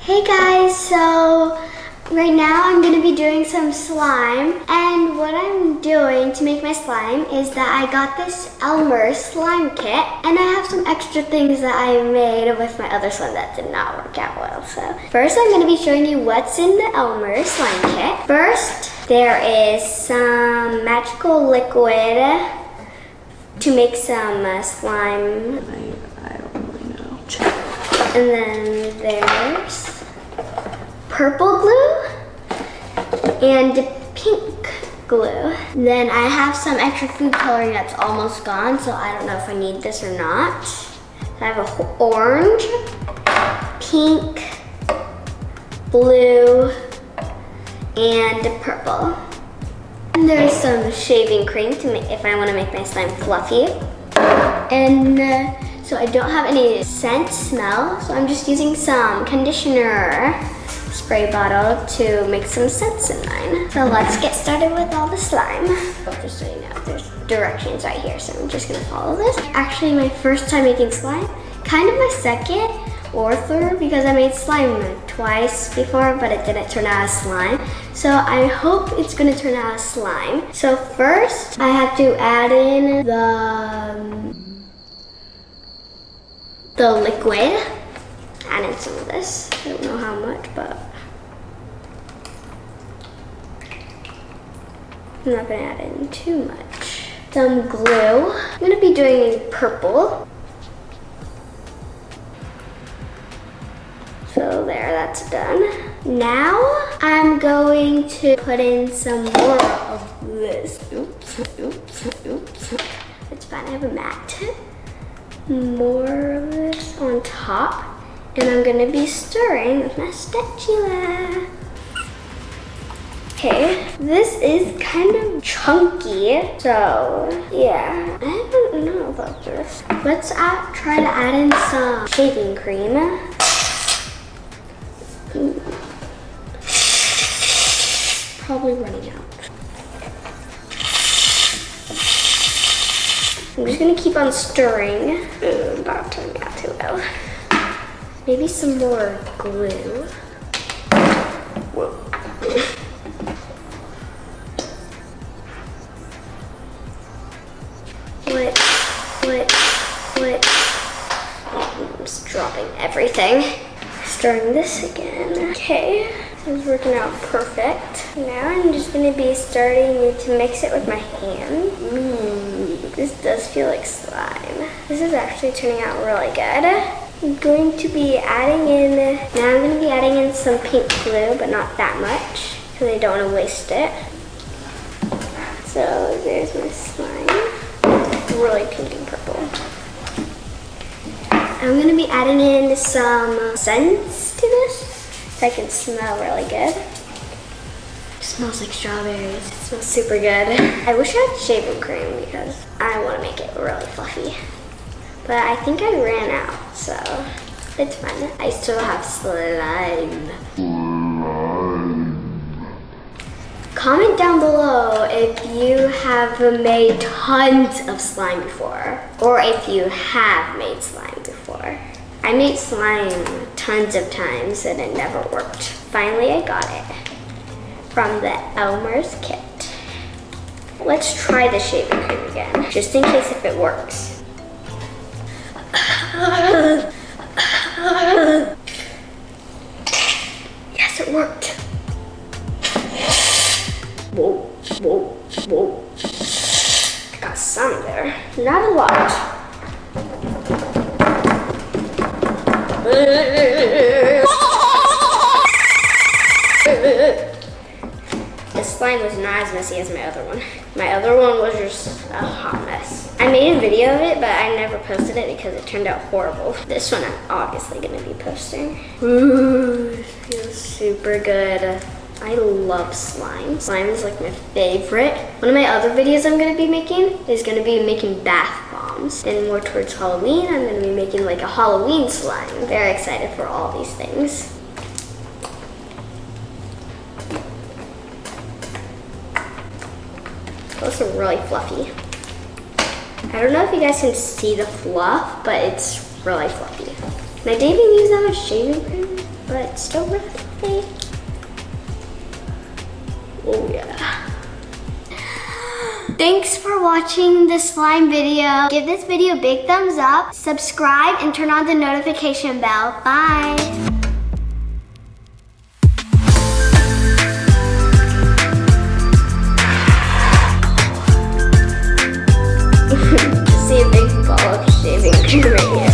Hey guys, so right now I'm going to be doing some slime, and what I'm doing to make my slime is that I got this ELMERS slime kit, and I have some extra things that I made with my other slime that did not work out well. So first I'm going to be showing you what's in the ELMERS slime kit. First, there is some magical liquid to make some slime. I don't really know. And then there's purple glue and pink glue. Then I have some extra food coloring that's almost gone, so I don't know if I need this or not. I have a orange, pink, blue, and purple. And there's some shaving cream to make if I want to make my slime fluffy. And so I don't have any scent smell, so I'm just using some conditioner spray bottle to make some scents in mine. So let's get started with all the slime. Just so you know, there's directions right here, so I'm just gonna follow this. Actually, my first time making slime, kind of my second or third, because I made slime twice before, but it didn't turn out as slime. So I hope it's gonna turn out as slime. So first, I have to add in the liquid. Add in some of this. I don't know how much, but I'm not gonna add in too much. Some glue. I'm gonna be doing purple. So there, that's done. Now I'm going to put in some more of this. Oops. It's fine, I have a mat. More of this on top, and I'm gonna be stirring with my spatula. Okay, this is kind of chunky, so yeah, I don't know about this. Let's try to add in some shaving cream. Probably running out. I'm just gonna keep on stirring. Ooh, not turning out too well. Maybe some more glue. Whoa. What? I'm just dropping everything. Stirring this again. Okay, this is working out perfect. Now I'm just gonna be starting to mix it with my hand. This does feel like slime. This is actually turning out really good. I'm going to be adding in some pink glue, but not that much, because I don't want to waste it. So there's my slime. It's really pink and purple. I'm going to be adding in some scents to this, so I can smell really good. It smells like strawberries. It smells super good. I wish I had shaving cream because I want to make it really fluffy. But I think I ran out, so it's fine. I still have slime. Comment down below if you have made tons of slime before, or if you have made slime before. I made slime tons of times and it never worked. Finally, I got it from the ELMERS kit. Let's try the shaving cream again, just in case if it works. Yes, it worked. Whoa. I got some there. Not a lot. The slime was not as messy as my other one. My other one was just a hot mess. I made a video of it, but I never posted it because it turned out horrible. This one I'm obviously gonna be posting. Ooh, it feels super good. I love slime. Slime is like my favorite. One of my other videos I'm gonna be making is gonna be making bath bombs. And more towards Halloween, I'm gonna be making like a Halloween slime. I'm very excited for all these things. Those are really fluffy. I don't know if you guys can see the fluff, but it's really fluffy. And I didn't even use that much shaving cream, but still really. Oh yeah. Thanks for watching the slime video. Give this video a big thumbs up, subscribe, and turn on the notification bell. Bye. See a big ball of shaving cream right here.